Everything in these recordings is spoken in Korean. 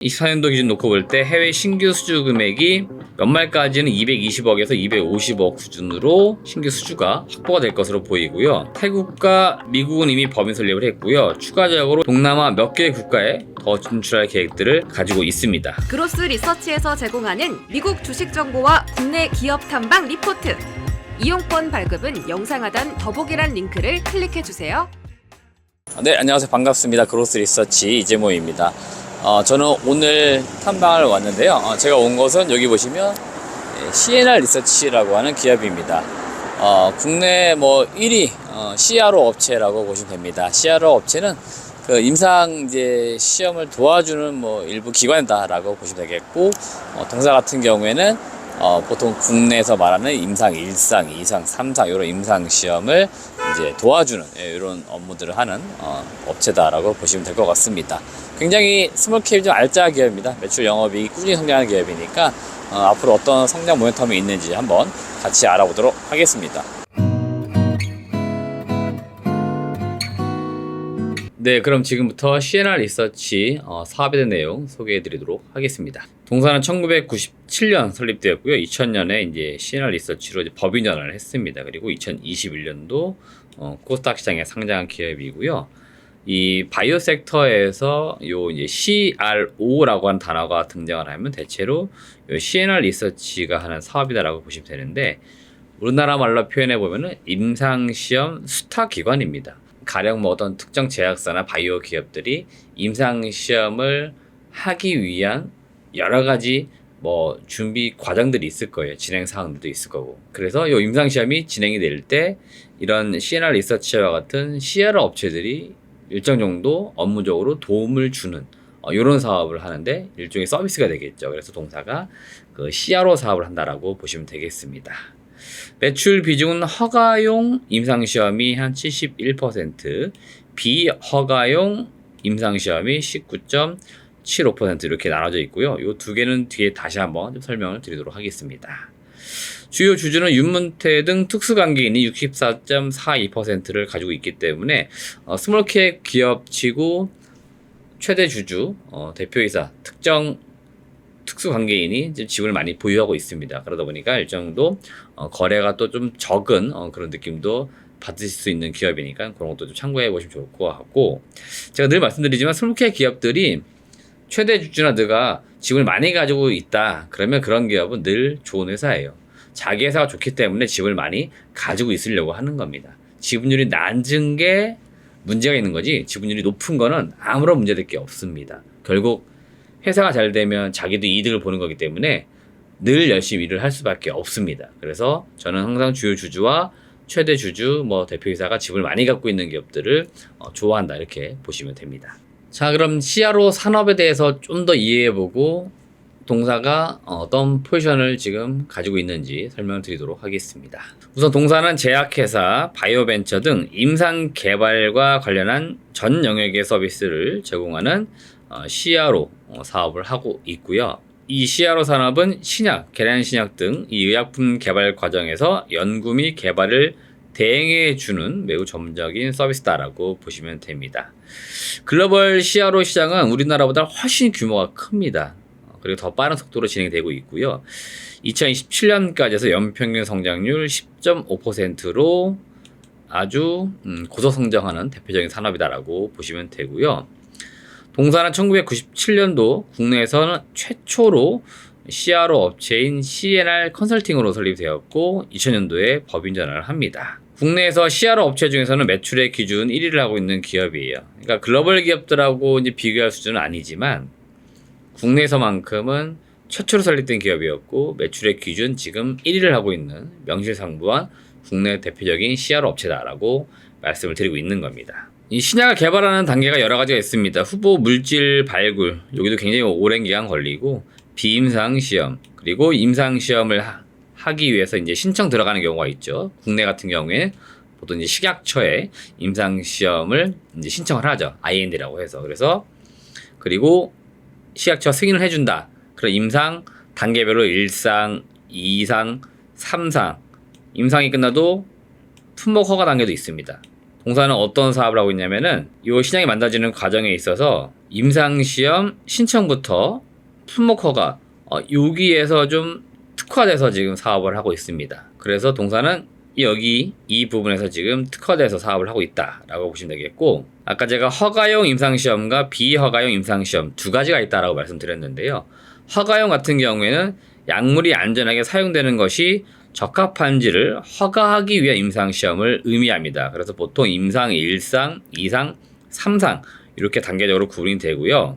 24년도 기준 놓고 볼 때 해외 신규 수주 금액이 연말까지는 220억에서 250억 수준으로 신규 수주가 확보가 될 것으로 보이고요. 태국과 미국은 이미 법인 설립을 했고요. 추가적으로 동남아 몇 개의 국가에 더 진출할 계획들을 가지고 있습니다. 그로스 리서치에서 제공하는 미국 주식 정보와 국내 기업 탐방 리포트. 이용권 발급은 영상 하단 더보기란 링크를 클릭해주세요. 네, 안녕하세요. 반갑습니다. 그로스 리서치 이재모입니다. 저는 오늘 탐방을 왔는데요. 제가 온 곳은 여기 보시면 CNR 리서치라고 하는 기업입니다. 국내 1위 CRO 업체라고 보시면 됩니다. CRO 업체는 그 임상 이제 시험을 도와주는 일부 기관이다라고 보시면 되겠고, 동사 같은 경우에는 보통 국내에서 말하는 임상 1상, 2상, 3상 이런 임상 시험을 이제 도와주는 이런 업무들을 하는 업체다라고 보시면 될 것 같습니다. 굉장히 스몰캡 좀 알짜 기업입니다. 매출 영업이익이 꾸준히 성장하는 기업이니까 앞으로 어떤 성장 모멘텀이 있는지 한번 같이 알아보도록 하겠습니다. 네, 그럼 지금부터 CNR 리서치 사업에 대한 내용 소개해 드리도록 하겠습니다. 동사는 1997년 설립되었고요. 2000년에 이제 CNR 리서치로 이제 법인 전환을 했습니다. 그리고 2021년도 코스닥 시장에 상장한 기업이고요. 이 바이오 섹터에서 요 이제 CRO라고 하는 단어가 등장을 하면 대체로 요 CNR 리서치가 하는 사업이다라고 보시면 되는데, 우리나라 말로 표현해 보면은 임상시험 수탁기관입니다. 가령 어떤 특정 제약사나 바이오 기업들이 임상시험을 하기 위한 여러 가지 준비 과정들이 있을 거예요. 진행 사항들도 있을 거고. 그래서 이 임상시험이 진행이 될 때 이런 CNR 리서치와 같은 CRO 업체들이 일정 정도 업무적으로 도움을 주는 이런 사업을 하는데 일종의 서비스가 되겠죠. 그래서 동사가 그 CRO 사업을 한다라고 보시면 되겠습니다. 매출 비중은 허가용 임상시험이 한 71%, 비허가용 임상시험이 19.75% 이렇게 나눠져 있고요. 이 두 개는 뒤에 다시 한번 좀 설명을 드리도록 하겠습니다. 주요 주주는 윤문태 등 특수관계인이 64.42%를 가지고 있기 때문에 스몰캡 기업치고 최대 주주, 대표이사, 특정 특수관계인이 지분을 많이 보유하고 있습니다. 그러다 보니까 일정 정도 거래가 또 좀 적은 그런 느낌도 받으실 수 있는 기업이니까 그런 것도 좀 참고해 보시면 좋을 것 같고, 제가 늘 말씀드리지만 스몰캡 기업들이 최대 주주나 너가 지분을 많이 가지고 있다 그러면 그런 기업은 늘 좋은 회사예요. 자기 회사가 좋기 때문에 지분을 많이 가지고 있으려고 하는 겁니다. 지분율이 낮은 게 문제가 있는 거지, 지분율이 높은 거는 아무런 문제될 게 없습니다. 결국 회사가 잘 되면 자기도 이득을 보는 거기 때문에 늘 열심히 일을 할 수밖에 없습니다. 그래서 저는 항상 주요 주주와 최대 주주, 대표이사가 지분을 많이 갖고 있는 기업들을 좋아한다 이렇게 보시면 됩니다. 자, 그럼 CRO 산업에 대해서 좀 더 이해해보고 동사가 어떤 포지션을 지금 가지고 있는지 설명을 드리도록 하겠습니다. 우선 동사는 제약회사, 바이오벤처 등 임상 개발과 관련한 전 영역의 서비스를 제공하는 CRO 사업을 하고 있고요. 이 CRO 산업은 신약, 계량신약 등 이 의약품 개발 과정에서 연구 및 개발을 대행해 주는 매우 전문적인 서비스다라고 보시면 됩니다. 글로벌 CRO 시장은 우리나라보다 훨씬 규모가 큽니다. 그리고 더 빠른 속도로 진행되고 있고요. 2027년까지 해서 연평균 성장률 10.5%로 아주 고속성장하는 대표적인 산업이다라고 보시면 되고요. 동사는 1997년도 국내에서는 최초로 CRO 업체인 CNR 컨설팅으로 설립되었고 2000년도에 법인 전환을 합니다. 국내에서 CRO 업체 중에서는 매출의 기준 1위를 하고 있는 기업이에요. 그러니까 글로벌 기업들하고 이제 비교할 수준은 아니지만 국내에서만큼은 최초로 설립된 기업이었고 매출의 기준 지금 1위를 하고 있는 명실상부한 국내 대표적인 CRO 업체다라고 말씀을 드리고 있는 겁니다. 이 신약을 개발하는 단계가 여러 가지가 있습니다. 후보 물질 발굴, 여기도 굉장히 오랜 기간 걸리고, 비임상 시험, 그리고 임상 시험을 하기 위해서 이제 신청 들어가는 경우가 있죠. 국내 같은 경우에 보통 이제 식약처에 임상 시험을 이제 신청을 하죠. IND라고 해서. 그리고 식약처 승인을 해준다. 그럼 임상 단계별로 1상, 2상, 3상, 임상이 끝나도 품목 허가 단계도 있습니다. 동사는 어떤 사업을 하고 있냐면은 이 신약이 만들어지는 과정에 있어서 임상시험 신청부터 품목 허가 여기에서 좀 특화돼서 지금 사업을 하고 있습니다. 그래서 동사는 여기 이 부분에서 지금 특화돼서 사업을 하고 있다라고 보시면 되겠고, 아까 제가 허가용 임상시험과 비허가용 임상시험 두 가지가 있다라고 말씀드렸는데요. 허가용 같은 경우에는 약물이 안전하게 사용되는 것이 적합한지를 허가하기 위한 임상시험을 의미합니다. 그래서 보통 임상 1상, 2상, 3상 이렇게 단계적으로 구분이 되고요.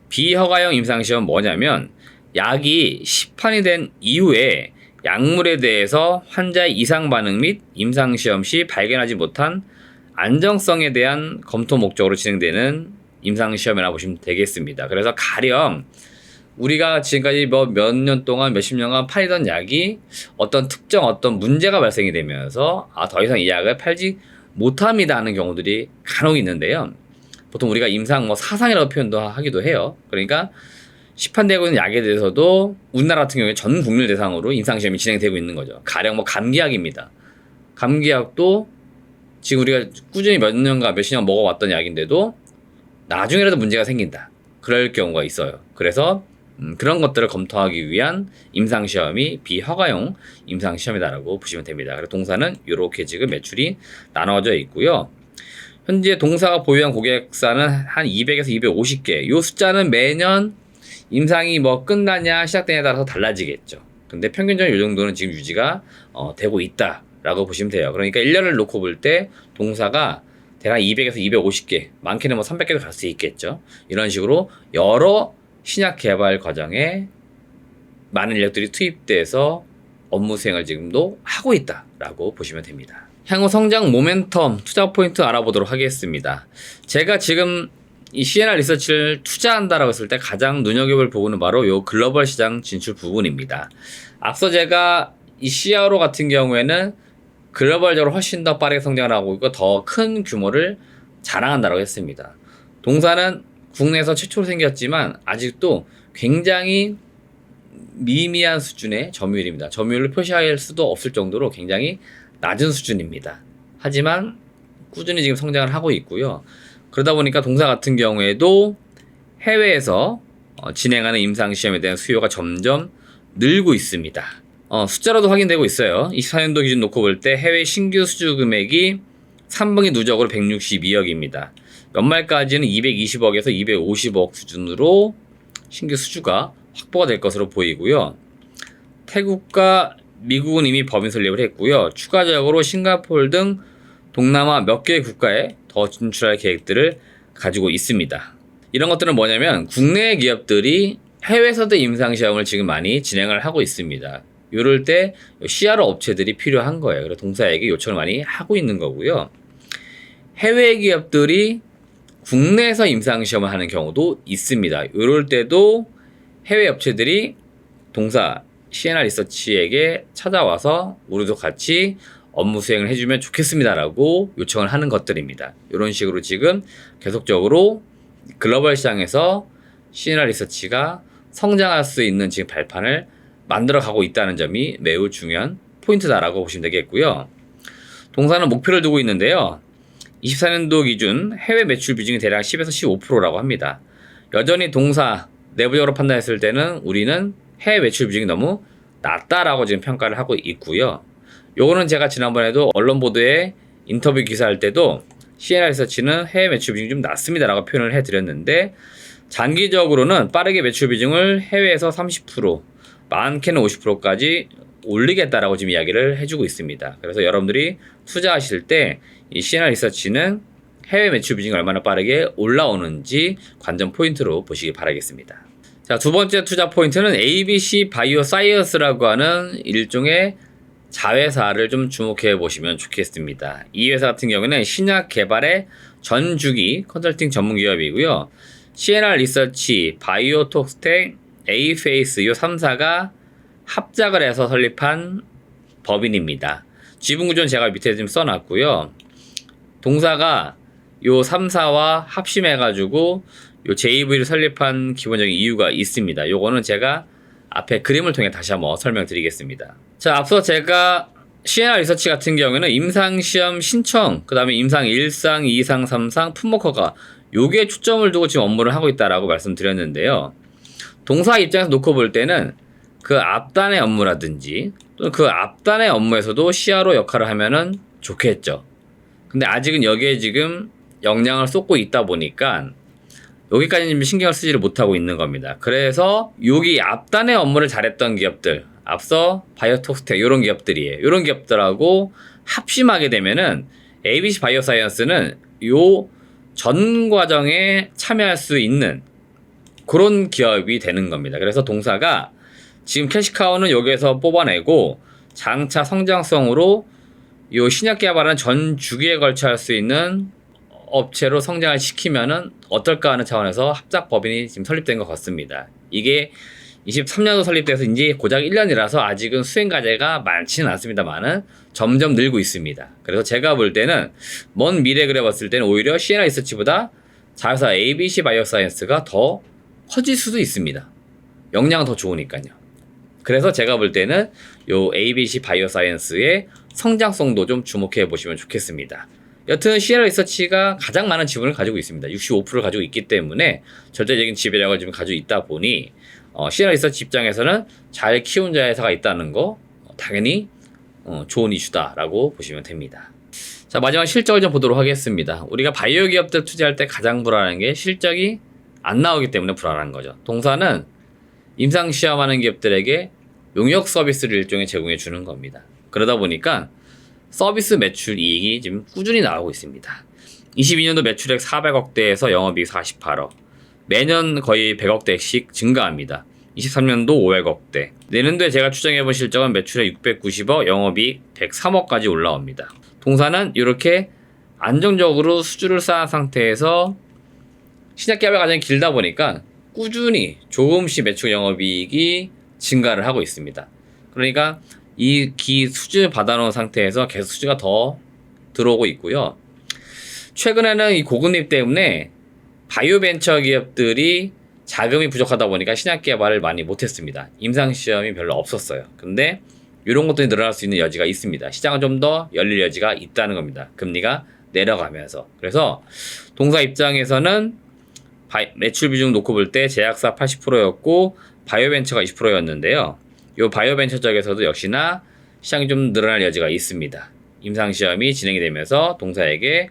비허가용 임상시험은 뭐냐면 약이 시판이 된 이후에 약물에 대해서 환자의 이상 반응 및 임상시험 시 발견하지 못한 안정성에 대한 검토 목적으로 진행되는 임상시험이라고 보시면 되겠습니다. 그래서 가령 우리가 지금까지 뭐 몇 년 동안 몇십 년간 팔던 약이 어떤 특정 어떤 문제가 발생이 되면서 더 이상 이 약을 팔지 못합니다 하는 경우들이 간혹 있는데요. 보통 우리가 임상 뭐 사상이라고 표현도 하기도 해요. 그러니까 시판되고 있는 약에 대해서도 우리나라 같은 경우에 전 국민을 대상으로 임상시험이 진행되고 있는 거죠. 가령 뭐 감기약입니다. 감기약도 지금 우리가 꾸준히 몇 년간 몇십 년 먹어왔던 약인데도 나중에라도 문제가 생긴다. 그럴 경우가 있어요. 그래서 그런 것들을 검토하기 위한 임상시험이 비허가용 임상시험이다라고 보시면 됩니다. 그래서 동사는 이렇게 지금 매출이 나눠져 있고요. 현재 동사가 보유한 고객사는 한 200에서 250개. 이 숫자는 매년 임상이 뭐 끝나냐 시작되냐에 따라서 달라지겠죠. 근데 평균적으로 이 정도는 지금 유지가 되고 있다라고 보시면 돼요. 그러니까 1년을 놓고 볼 때 동사가 대략 200에서 250개, 많게는 뭐 300개도 갈 수 있겠죠. 이런 식으로 여러 신약 개발 과정에 많은 인력들이 투입돼서 업무 수행을 지금도 하고 있다라고 보시면 됩니다. 향후 성장 모멘텀 투자 포인트 알아보도록 하겠습니다. 제가 지금 이 C&R 리서치를 투자한다라고 했을 때 가장 눈여겨볼 부분은 바로 이 글로벌 시장 진출 부분입니다. 앞서 제가 이 CRO 같은 경우에는 글로벌적으로 훨씬 더 빠르게 성장을 하고 있고 더 큰 규모를 자랑한다라고 했습니다. 동사는 국내에서 최초로 생겼지만 아직도 굉장히 미미한 수준의 점유율입니다. 점유율을 표시할 수도 없을 정도로 굉장히 낮은 수준입니다. 하지만 꾸준히 지금 성장을 하고 있고요. 그러다 보니까 동사 같은 경우에도 해외에서 진행하는 임상시험에 대한 수요가 점점 늘고 있습니다. 숫자로도 확인되고 있어요. 24년도 기준 놓고 볼 때 해외 신규 수주 금액이 3분기 누적으로 162억입니다. 연말까지는 220억에서 250억 수준으로 신규 수주가 확보가 될 것으로 보이고요. 태국과 미국은 이미 법인 설립을 했고요. 추가적으로 싱가포르 등 동남아 몇 개의 국가에 더 진출할 계획들을 가지고 있습니다. 이런 것들은 뭐냐면 국내 기업들이 해외에서도 임상시험을 지금 많이 진행을 하고 있습니다. 이럴 때 CRO 업체들이 필요한 거예요. 그래서 동사에게 요청을 많이 하고 있는 거고요. 해외 기업들이 국내에서 임상시험을 하는 경우도 있습니다. 이럴 때도 해외 업체들이 동사 C&R 리서치에게 찾아와서 우리도 같이 업무 수행을 해주면 좋겠습니다라고 요청을 하는 것들입니다. 이런 식으로 지금 계속적으로 글로벌 시장에서 C&R 리서치가 성장할 수 있는 지금 발판을 만들어 가고 있다는 점이 매우 중요한 포인트다라고 보시면 되겠고요. 동사는 목표를 두고 있는데요. 24년도 기준 해외 매출 비중이 대략 10에서 15%라고 합니다. 여전히 동사 내부적으로 판단했을 때는 우리는 해외 매출 비중이 너무 낮다라고 지금 평가를 하고 있고요. 요거는 제가 지난번에도 언론 보도에 인터뷰 기사할 때도 C&R 리서치는 해외 매출 비중이 좀 낮습니다라고 표현을 해드렸는데 장기적으로는 빠르게 매출 비중을 해외에서 30%, 많게는 50%까지 올리겠다라고 지금 이야기를 해주고 있습니다. 그래서 여러분들이 투자하실 때 이 C&R 리서치는 해외 매출 비중이 얼마나 빠르게 올라오는지 관전 포인트로 보시기 바라겠습니다. 자, 두 번째 투자 포인트는 ABC 바이오 사이언스라고 하는 일종의 자회사를 좀 주목해 보시면 좋겠습니다. 이 회사 같은 경우는 신약 개발의 전 주기 컨설팅 전문 기업이고요. C&R 리서치, 바이오톡스텍, 에이페이스 이 3사가 합작을 해서 설립한 법인입니다. 지분 구조는 제가 밑에 좀 써놨고요. 동사가 요 3사와 합심해가지고 요 JV를 설립한 기본적인 이유가 있습니다. 요거는 제가 앞에 그림을 통해 다시 한번 설명드리겠습니다. 자, 앞서 제가 CNR 리서치 같은 경우에는 임상시험 신청, 그 다음에 임상 1상, 2상, 3상, 품목허가 요게 초점을 두고 지금 업무를 하고 있다라고 말씀드렸는데요. 동사 입장에서 놓고 볼 때는 그 앞단의 업무라든지 또는 그 앞단의 업무에서도 CRO 역할을 하면은 좋겠죠. 근데 아직은 여기에 지금 역량을 쏟고 있다 보니까 여기까지는 지금 신경을 쓰지를 못하고 있는 겁니다. 그래서 여기 앞단의 업무를 잘했던 기업들, 앞서 바이오톡스텍 이런 기업들이에요. 이런 기업들하고 합심하게 되면은 ABC 바이오사이언스는 요 전 과정에 참여할 수 있는 그런 기업이 되는 겁니다. 그래서 동사가 지금 캐시카우는 여기에서 뽑아내고 장차 성장성으로 요 신약 개발은 전 주기에 걸쳐 할 수 있는 업체로 성장을 시키면은 어떨까 하는 차원에서 합작 법인이 지금 설립된 것 같습니다. 이게 23년도 설립돼서 이제 고작 1년이라서 아직은 수행 과제가 많지는 않습니다만은 점점 늘고 있습니다. 그래서 제가 볼 때는 먼 미래 그려봤을 때는 오히려 CNR 리서치보다 자회사 ABC 바이오사이언스가 더 커질 수도 있습니다. 역량은 더 좋으니까요. 그래서 제가 볼 때는 요 ABC 바이오사이언스의 성장성도 좀 주목해 보시면 좋겠습니다. 여튼 CNR 리서치가 가장 많은 지분을 가지고 있습니다. 65%를 가지고 있기 때문에 절대적인 지배력을 지금 가지고 있다 보니 CNR 리서치 입장에서는 잘 키운 자회사가 있다는 거 당연히 좋은 이슈다라고 보시면 됩니다. 자, 마지막 실적을 좀 보도록 하겠습니다. 우리가 바이오 기업들 투자할 때 가장 불안한 게 실적이 안 나오기 때문에 불안한 거죠. 동사는 임상시험하는 기업들에게 용역 서비스를 일종의 제공해 주는 겁니다. 그러다 보니까 서비스 매출 이익이 지금 꾸준히 나오고 있습니다. 22년도 매출액 400억대에서 영업이익 48억. 매년 거의 100억대씩 증가합니다. 23년도 500억대. 내년도에 제가 추정해본 실적은 매출액 690억, 영업이익 103억까지 올라옵니다. 동사는 이렇게 안정적으로 수주를 쌓은 상태에서 신약 개발 과정이 길다 보니까 꾸준히 조금씩 매출 영업이익이 증가를 하고 있습니다. 그러니까 이 수주 받아놓은 상태에서 계속 수주가 더 들어오고 있고요. 최근에는 이 고금리 때문에 바이오 벤처 기업들이 자금이 부족하다 보니까 신약 개발을 많이 못했습니다. 임상시험이 별로 없었어요. 근데 이런 것들이 늘어날 수 있는 여지가 있습니다. 시장은 좀 더 열릴 여지가 있다는 겁니다. 금리가 내려가면서. 그래서 동사 입장에서는 매출 비중 놓고 볼 때 제약사 80%였고 바이오 벤처가 20%였는데요. 이 바이오 벤처 쪽에서도 역시나 시장이 좀 늘어날 여지가 있습니다. 임상시험이 진행이 되면서 동사에게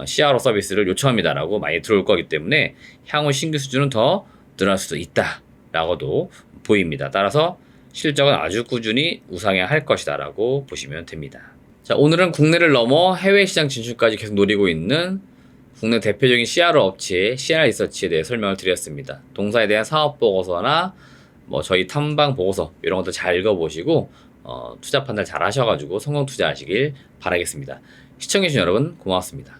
CRO 서비스를 요청합니다라고 많이 들어올 거기 때문에 향후 신규 수주는 더 늘어날 수도 있다라고도 보입니다. 따라서 실적은 아주 꾸준히 우상향할 것이다라고 보시면 됩니다. 자, 오늘은 국내를 넘어 해외 시장 진출까지 계속 노리고 있는 국내 대표적인 CRO 업체의 CNR 리서치에 대해 설명을 드렸습니다. 동사에 대한 사업 보고서나 저희 탐방 보고서 이런 것도 잘 읽어보시고 투자 판단 잘 하셔가지고 성공 투자하시길 바라겠습니다. 시청해주신 여러분 고맙습니다.